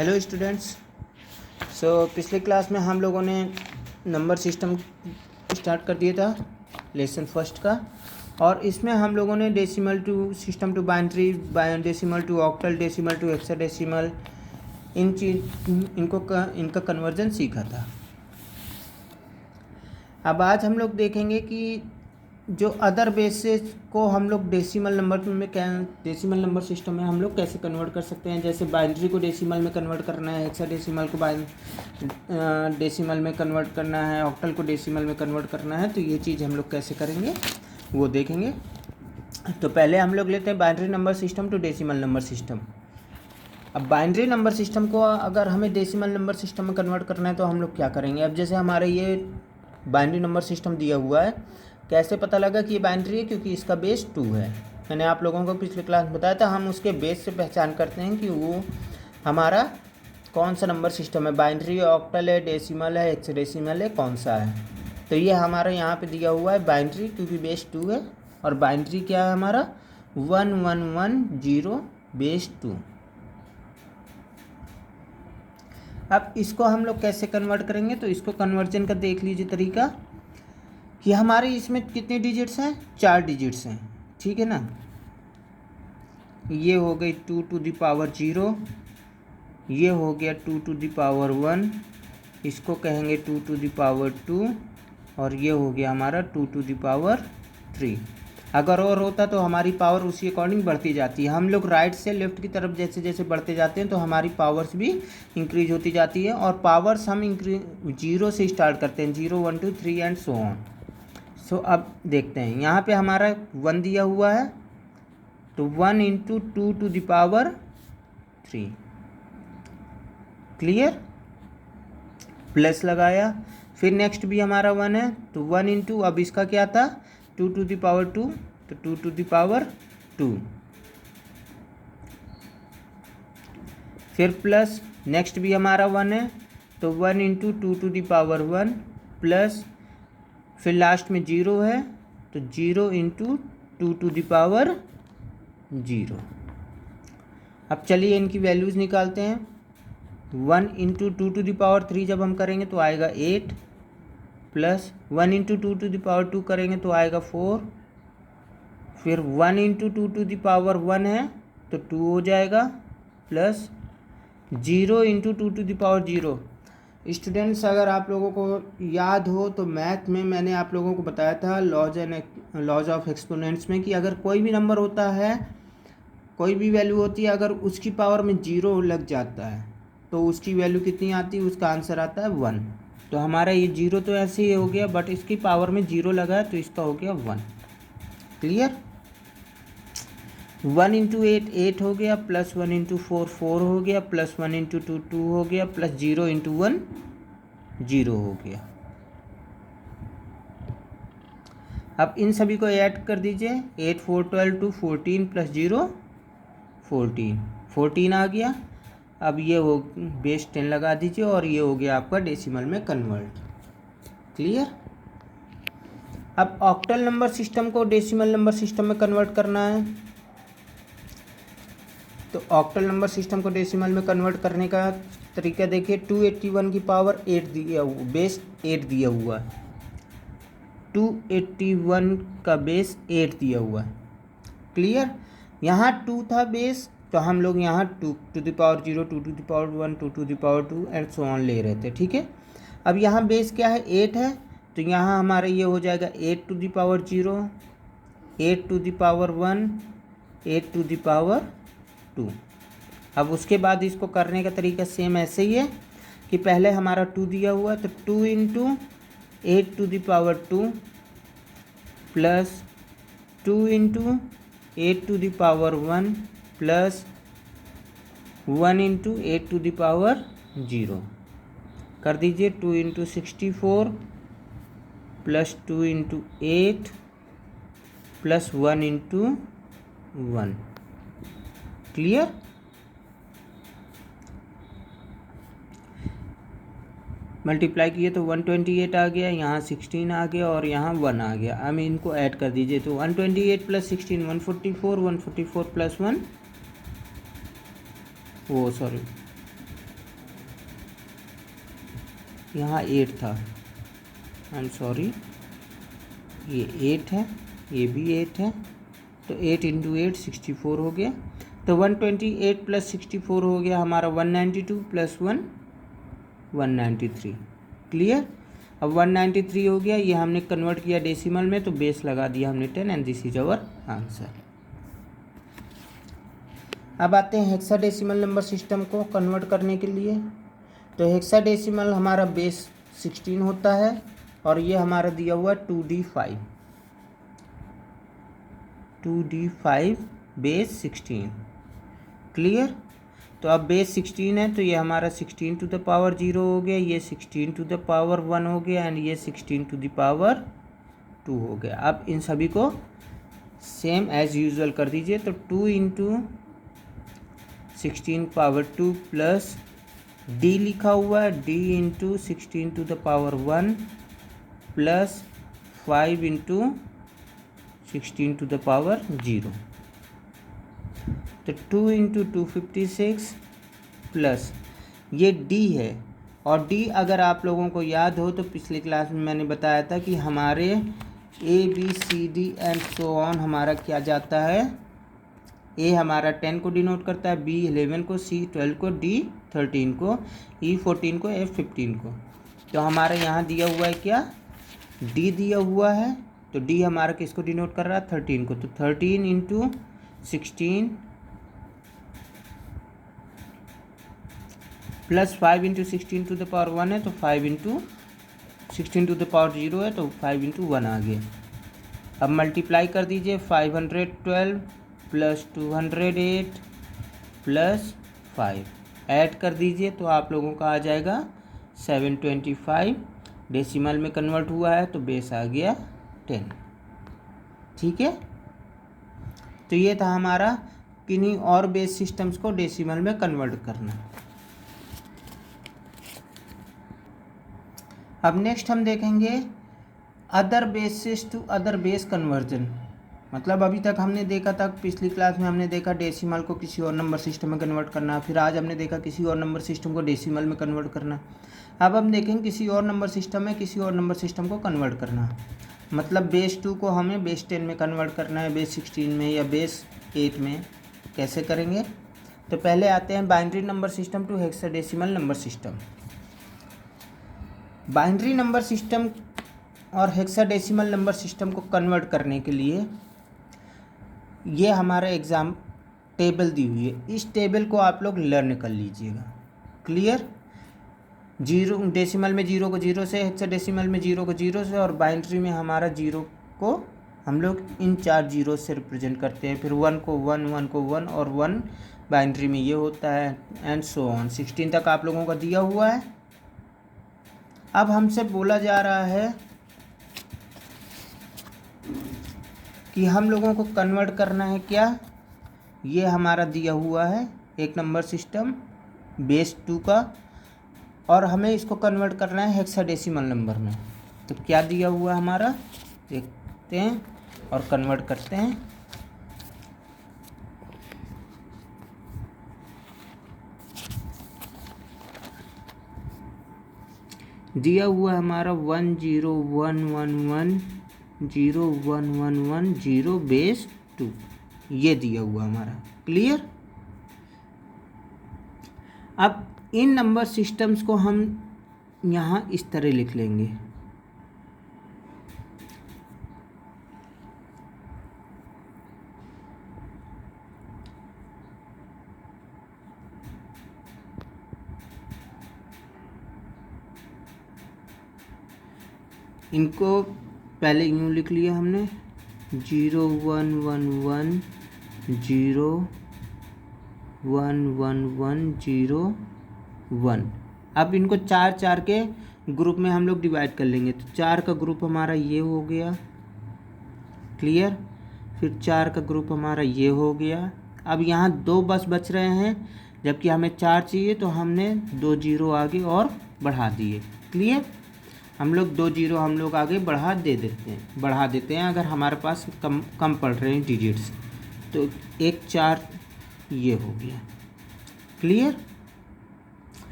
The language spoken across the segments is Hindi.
Hello students. पिछले क्लास में हम लोगों ने नंबर सिस्टम स्टार्ट कर दिया था लेसन फर्स्ट का, और इसमें हम लोगों ने decimal to system to binary, decimal to octal, decimal to hexadecimal, इनका कन्वर्जन सीखा था। अब आज हम लोग देखेंगे कि जो अदर बेसिस को हम लोग डेसिमल नंबर सिस्टम में हम लोग कैसे कन्वर्ट कर सकते हैं। जैसे बाइनरी को डेसिमल में कन्वर्ट करना है, हेक्साडेसिमल को डेसिमल में कन्वर्ट करना है, ऑक्टल को डेसिमल में कन्वर्ट करना है। तो ये चीज़ हम लोग कैसे करेंगे वो देखेंगे। तो पहले हम लोग लेते हैं binary number system to decimal number system. अब बाइनरी नंबर सिस्टम को अगर हमें डेसिमल नंबर सिस्टम में कन्वर्ट करना है तो हम लोग क्या करेंगे। अब जैसे हमारे ये बाइनरी नंबर सिस्टम दिया हुआ है, कैसे पता लगा कि ये बाइनरी है? क्योंकि इसका बेस 2 है। मैंने आप लोगों को पिछले क्लास में बताया था, हम उसके बेस से पहचान करते हैं कि वो हमारा कौन सा नंबर सिस्टम है, बाइनरी, ऑक्टल है, डेसिमल है, हेक्साडेसिमल है, कौन सा है। तो ये हमारा यहाँ पे दिया हुआ है बाइनरी, क्योंकि बेस 2 है। और बाइनरी क्या है हमारा 1110 बेस 2। अब इसको हम लोग कैसे कन्वर्ट करेंगे, तो इसको कन्वर्जन का देख लीजिए तरीका कि हमारे इसमें कितने डिजिट्स हैं, 4 डिजिट्स हैं, ठीक है ना। ये हो गई 2 टू द पावर 0, ये हो गया 2 टू द पावर 1, इसको कहेंगे 2 टू द पावर 2, और ये हो गया हमारा 2 टू द पावर 3। अगर और होता तो हमारी पावर उसी अकॉर्डिंग बढ़ती जाती है। हम लोग राइट से लेफ्ट की तरफ जैसे जैसे बढ़ते जाते हैं तो हमारी पावर्स भी इंक्रीज होती जाती है। और पावर्स हम जीरो से स्टार्ट करते हैं, 0 1 2 3 एंड सो ऑन। सो अब देखते हैं, यहाँ पे हमारा 1 दिया हुआ है, तो 1 into 2 to the power 3, clear, plus लगाया। फिर नेक्स्ट भी हमारा 1 है, तो 1 इंटू, अब इसका क्या था 2 टू द पावर 2, तो 2 टू द पावर 2। फिर प्लस, नेक्स्ट भी हमारा 1 है, तो 1 into 2 to the power 1 plus, फिर लास्ट में 0 है, तो 0 इंटू 2 टू द पावर 0। अब चलिए इनकी वैल्यूज़ निकालते हैं। 1 इंटू 2 टू द पावर 3 जब हम करेंगे तो आएगा 8, plus 1 into 2 to the power 2 करेंगे तो आएगा 4, फिर 1 इंटू 2 टू द पावर 1 है तो 2 हो जाएगा, plus 0 into 2 to the power 0। Students, अगर आप लोगों को याद हो तो मैथ में मैंने आप लोगों को बताया था लॉज ऑफ एक्सपोनेंट्स में कि अगर कोई भी नंबर होता है, कोई भी वैल्यू होती है, अगर उसकी पावर में 0 लग जाता है तो उसकी वैल्यू कितनी आती है, उसका आंसर आता है 1। तो हमारा ये 0 तो ऐसे ही हो गया, बट इसकी पावर में 0 लगा है तो इसका हो गया 1, क्लियर। 1 इंटू 8 हो गया, प्लस 1 इंटू 4 हो गया, प्लस 1 इंटू 2 हो गया, प्लस 0 इंटू 1 0 हो गया। अब इन सभी को ऐड कर दीजिए, 8 4 12 2 14 प्लस 0 14 आ गया। अब ये हो बेस 10 लगा दीजिए और ये हो गया आपका डेसिमल में कन्वर्ट, क्लियर। अब ऑक्टल नंबर सिस्टम को डेसिमल नंबर सिस्टम में कन्वर्ट करना है, तो ऑक्टल नंबर सिस्टम को डेसिमल में कन्वर्ट करने का तरीका देखिए। 281 की पावर 8 दिया हुआ, बेस 8 दिया हुआ है, 281 का बेस 8 दिया हुआ है, क्लियर। यहाँ 2 था बेस, तो हम लोग यहाँ 2 to the power 0, 2 to the power 1, 2 to the power 2 and so on ले रहे थे, ठीक है। अब यहाँ बेस क्या है 8 है, तो यहाँ हमारा ये हो जाएगा 8 to the power 0, 8 to the power 1, 8 to the power 2। अब उसके बाद इसको करने का तरीका सेम ऐसे ही है कि पहले हमारा 2 दिया हुआ है, तो 2 into 8 to the power 2 plus 2 into 8 to the power 1 plus 1 into 8 to the power 0 कर दीजिए। 2 into 64 plus 2 into 8 plus 1 into 1, clear. Multiply किए तो 128 आ गया, यहाँ 16 आ गया और यहाँ 1 आ गया। अब इनको ऐड कर दीजिए, तो 128 प्लस 16 144, 144 प्लस 1, यहाँ 8 था, आई एम सॉरी, ये 8 है, ये भी 8 है, तो 8 इंटू 8 64 हो गया। तो 128 प्लस 64 हो गया हमारा 192 प्लस 1 193। क्लियर। अब 193 हो गया, ये हमने कन्वर्ट किया डेसिमल में तो बेस लगा दिया हमने 10 and this is our answer. अब आते हैं हेक्साडेसिमल नंबर सिस्टम को कन्वर्ट करने के लिए। तो हेक्साडेसिमल हमारा बेस 16 होता है और ये हमारा दिया हुआ 2D5 बेस 16। क्लियर। तो अब बेस 16 है तो ये हमारा 16 टू द पावर 0 हो गया, ये 16 टू द पावर 1 हो गया एंड ये 16 टू द पावर 2 हो गया। अब इन सभी को सेम एज यूजुअल कर दीजिए। तो 2 इंटू 16 पावर 2 प्लस डी लिखा हुआ है, D into 16 to the power 1 plus 5 into 16 to the power 0। तो 2 इंटू 256 प्लस ये डी है, और डी अगर आप लोगों को याद हो तो पिछले क्लास में मैंने बताया था कि हमारे ABCD एंड सो ऑन हमारा क्या जाता है, ए हमारा 10 को डिनोट करता है, B 11 को, C 12 को, D 13 को, E 14 को, F 15 को। तो हमारा यहाँ दिया हुआ है क्या, D दिया हुआ है, तो D हमारा किसको डिनोट कर रहा है, 13 को। तो 13 into 16 plus 5 into 16 to the power 1 है, तो 5 इंटू 16 टू द पावर 0 है, तो 5 इंटू 1 आ गया। अब मल्टीप्लाई कर दीजिए, 512 प्लस 208 प्लस 5 ऐड कर दीजिए तो आप लोगों का आ जाएगा 725। डेसिमल में कन्वर्ट हुआ है तो बेस आ गया 10। ठीक है। तो ये था हमारा किन्हीं और बेस सिस्टम्स को डेसिमल में कन्वर्ट करना। अब नेक्स्ट हम देखेंगे other basis to other base conversion. मतलब अभी तक हमने देखा था, पिछली क्लास में हमने देखा डेसिमल को किसी और नंबर सिस्टम में कन्वर्ट करना, फिर आज हमने देखा किसी और नंबर सिस्टम को डेसिमल में कन्वर्ट करना। अब हम देखेंगे किसी और नंबर सिस्टम में किसी और नंबर सिस्टम को कन्वर्ट करना। मतलब बेस 2 को हमें बेस 10 में कन्वर्ट करना है, बेस 16 में या बेस 8 में। कैसे करेंगे, तो पहले आते हैं binary number system to hexadecimal number system. Binary number system और हेक्साडेसिमल नंबर सिस्टम को कन्वर्ट करने के लिए ये हमारा एग्ज़ाम टेबल दी हुई है, इस टेबल को आप लोग लर्न कर लीजिएगा। क्लियर। 0 डेसिमल में 0 को 0 से, हेक्साडेसिमल में 0 को 0 से, और बाइनरी में हमारा 0 को हम लोग इन 4 जीरो से रिप्रेजेंट करते हैं। फिर 1 को 1, 1 को 1 और 1 बाइनरी में ये होता है एंड सो ऑन। 16 तक आप लोगों का दिया हुआ है। अब हमसे बोला जा रहा है कि हम लोगों को कन्वर्ट करना है क्या, ये हमारा दिया हुआ है एक नंबर सिस्टम बेस 2 का, और हमें इसको कन्वर्ट करना है हेक्साडेसिमल नंबर में। तो क्या दिया हुआ है हमारा, देखते हैं और कन्वर्ट करते हैं। दिया हुआ हमारा 10111011110 बेस 2, ये दिया हुआ हमारा। क्लियर। अब इन नंबर सिस्टम्स को हम यहाँ इस तरह लिख लेंगे। इनको पहले यूँ लिख लिया हमने 0111011101। अब इनको 4 के ग्रुप में हम लोग डिवाइड कर लेंगे। तो 4 का ग्रुप हमारा ये हो गया। क्लियर। फिर 4 का ग्रुप हमारा ये हो गया। अब यहाँ 2 बस बच रहे हैं, जबकि हमें 4 चाहिए तो हमने 2 जीरो आगे और बढ़ा दिए। क्लियर। हम लोग 2 जीरो हम लोग आगे बढ़ा देते हैं अगर हमारे पास कम पड़ रहे हैं डिजिट्स। तो 1 4 ये हो गया। क्लियर।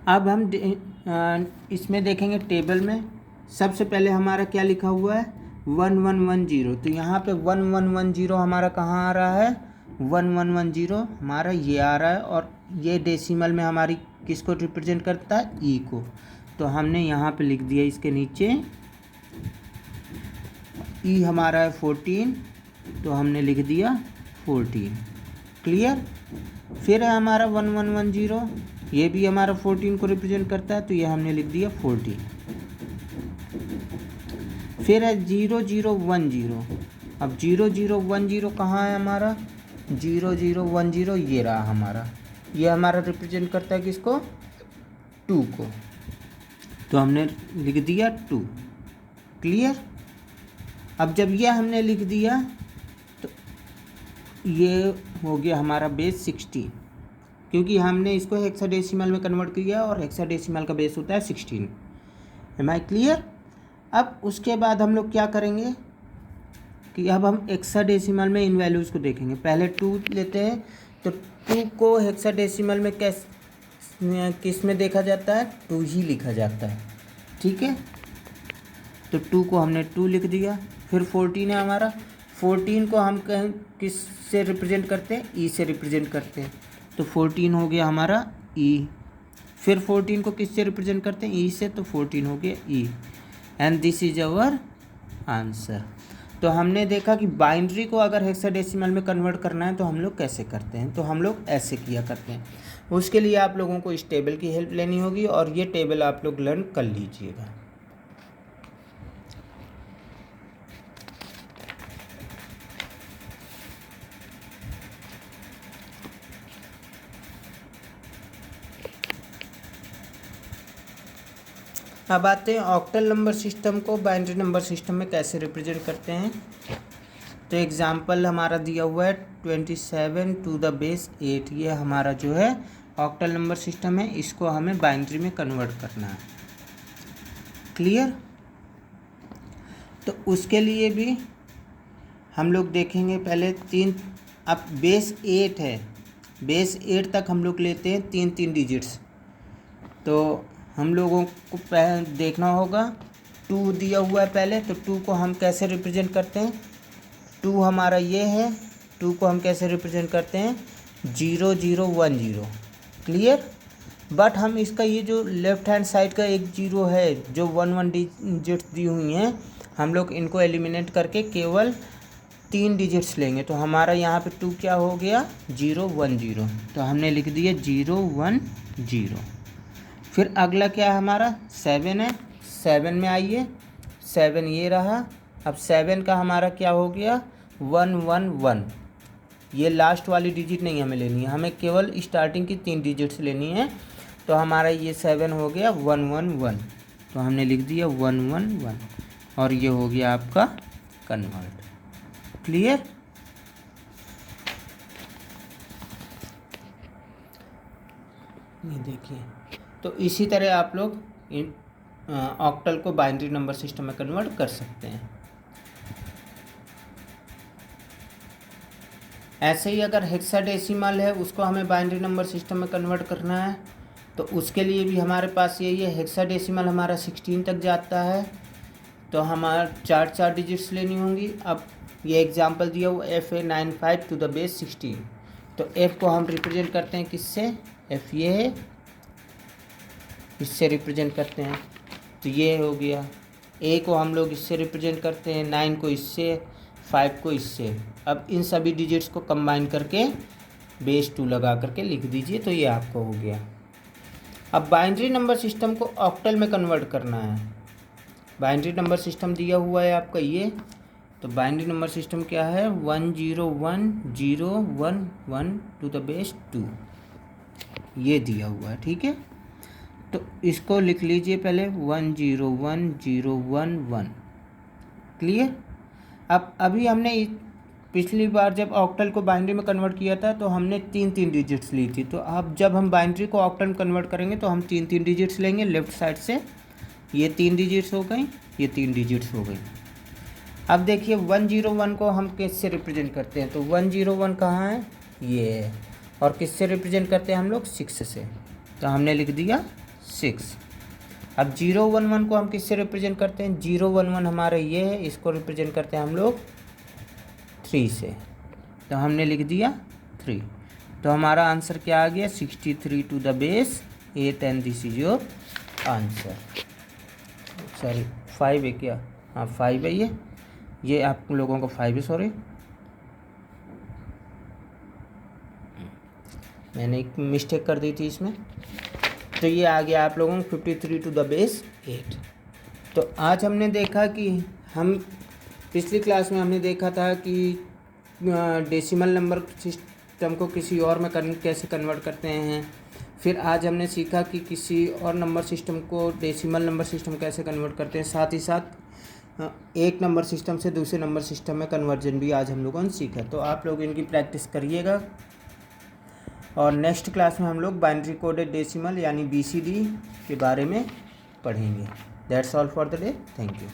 अब हम इसमें देखेंगे टेबल में सबसे पहले हमारा क्या लिखा हुआ है 1110। तो यहाँ पे 1110 हमारा कहाँ आ रहा है 1110 हमारा ये आ रहा है और ये डेसिमल में हमारी किसको रिप्रेजेंट करता है ई को। तो हमने यहाँ पे लिख दिया इसके नीचे ई हमारा है 14 तो हमने लिख दिया 14। क्लियर। फिर है हमारा 1110 ये भी हमारा 14 को रिप्रेजेंट करता है तो ये हमने लिख दिया 14। फिर है 0010। अब 0010 कहाँ है हमारा 0010 ये रहा हमारा, ये हमारा रिप्रेजेंट करता है किसको 2 को। तो हमने लिख दिया 2। क्लियर। अब जब ये हमने लिख दिया तो ये हो गया हमारा बेस 16 क्योंकि हमने इसको हेक्साडेसिमल में कन्वर्ट किया और हेक्साडेसिमल का बेस होता है 16। Am I clear. अब उसके बाद हम लोग क्या करेंगे कि अब हम हेक्साडेसिमल में इन वैल्यूज़ को देखेंगे। पहले 2 लेते हैं तो 2 को हेक्साडेसिमल में किस में देखा जाता है 2 ही लिखा जाता है। ठीक है। तो 2 को हमने 2 लिख दिया। फिर 14 है हमारा, 14 को हम किस से रिप्रेजेंट करते हैं ई से रिप्रेजेंट करते हैं तो 14 हो गया हमारा ई। फिर 14 को किस से रिप्रेजेंट करते हैं ई से तो 14 हो गया E and this is our answer. तो हमने देखा कि बाइनरी को अगर हेक्साडेसिमल में कन्वर्ट करना है तो हम लोग कैसे करते हैं, तो हम लोग ऐसे किया करते हैं। उसके लिए आप लोगों को इस टेबल की हेल्प लेनी होगी और ये टेबल आप लोग लर्न कर लीजिएगा। अब आते हैं ऑक्टल नंबर सिस्टम को बाइनरी नंबर सिस्टम में कैसे रिप्रेजेंट करते हैं। तो एग्जांपल हमारा दिया हुआ है 27 टू द बेस 8। ये हमारा जो है ऑक्टल नंबर सिस्टम है, इसको हमें बाइनरी में कन्वर्ट करना है। क्लियर। तो उसके लिए भी हम लोग देखेंगे पहले 3। अब बेस 8 है, बेस 8 तक हम लोग लेते हैं 3 डिजिट्स। तो हम लोगों को देखना होगा 2 दिया हुआ है पहले, तो 2 को हम कैसे रिप्रेजेंट करते हैं 2 हमारा ये है, 2 को हम कैसे रिप्रेजेंट करते हैं 0010। क्लियर। बट हम इसका ये जो लेफ्ट हैंड साइड का एक 0 है जो 1 डिजिट्स दी हुई हैं हम लोग इनको एलिमिनेट करके केवल 3 डिजिट्स लेंगे। तो हमारा यहाँ पे 2 क्या हो गया 010 तो हमने लिख दिया 010। फिर अगला क्या है हमारा 7 है, 7 में आइए 7 ये रहा। अब 7 का हमारा क्या हो गया 111। ये लास्ट वाली डिजिट नहीं हमें लेनी है, हमें केवल स्टार्टिंग की 3 डिजिट्स लेनी है। तो हमारा ये 7 हो गया 111 तो हमने लिख दिया 111 और ये हो गया आपका कन्वर्ट। क्लियर। ये देखिए। तो इसी तरह आप लोग ऑक्टल को बाइनरी नंबर सिस्टम में कन्वर्ट कर सकते हैं। ऐसे ही अगर हेक्साडेसिमल है उसको हमें बाइनरी नंबर सिस्टम में कन्वर्ट करना है तो उसके लिए भी हमारे पास यही है। हेक्साडेसिमल हमारा 16 तक जाता है तो हमारा 4 डिजिट्स लेनी होंगी। अब ये एग्जांपल दिया हुआ F A 95 to the base 16। तो एफ को हम रिप्रेजेंट करते हैं किससे, एफ ये है इससे रिप्रेजेंट करते हैं तो ये हो गया। ए को हम लोग इससे रिप्रेजेंट करते हैं, 9 को इससे, 5 को इससे। अब इन सभी डिजिट्स को कंबाइन करके बेस 2 लगा करके लिख दीजिए तो ये आपका हो गया। अब बाइनरी नंबर सिस्टम को ऑक्टल में कन्वर्ट करना है। बाइनरी नंबर सिस्टम दिया हुआ है आपका ये, तो बाइनरी नंबर सिस्टम क्या है 101011 टू द बेस 2 ये दिया हुआ है। ठीक है। तो इसको लिख लीजिए पहले 101011। क्लियर। अब अभी हमने पिछली बार जब ऑक्टल को बाइनरी में कन्वर्ट किया था तो हमने 3 डिजिट्स ली थी। तो अब जब हम बाइनरी को ऑक्टल में कन्वर्ट करेंगे तो हम 3 डिजिट्स लेंगे लेफ्ट साइड से। ये 3 डिजिट्स हो गई, ये 3 डिजिट्स हो गई। अब देखिए 101 को हम किससे रिप्रेजेंट करते हैं तो 101 कहाँ है ये है और किससे रिप्रेजेंट करते हैं हम लोग 6 से। तो हमने लिख दिया 6। अब 011 को हम किससे रिप्रेजेंट करते हैं? 011 हमारा ये है, इसको रिप्रेजेंट करते हैं हम लोग 3 से, तो हमने लिख दिया 3। तो हमारा आंसर क्या आ गया? 63 to the base 8 and this is your answer. Sorry 5 है क्या? हाँ 5 है ये आप लोगों को 5 है, सॉरी मैंने एक मिस्टेक कर दी थी इसमें। तो ये आ गया आप लोगों को 53 टू द बेस 8। तो आज हमने देखा कि हम पिछली क्लास में हमने देखा था कि डेसिमल नंबर सिस्टम को किसी और में कैसे कन्वर्ट करते हैं। फिर आज हमने सीखा कि किसी और नंबर सिस्टम को डेसिमल नंबर सिस्टम कैसे कन्वर्ट करते हैं। साथ ही साथ एक नंबर सिस्टम से दूसरे नंबर सिस्टम में कन्वर्जन भी आज हम लोगों ने सीखा। तो आप लोग इनकी प्रैक्टिस करिएगा और नेक्स्ट क्लास में हम लोग बाइनरी कोडेड डेसिमल यानी BCD के बारे में पढ़ेंगे। That's all for the day. Thank you.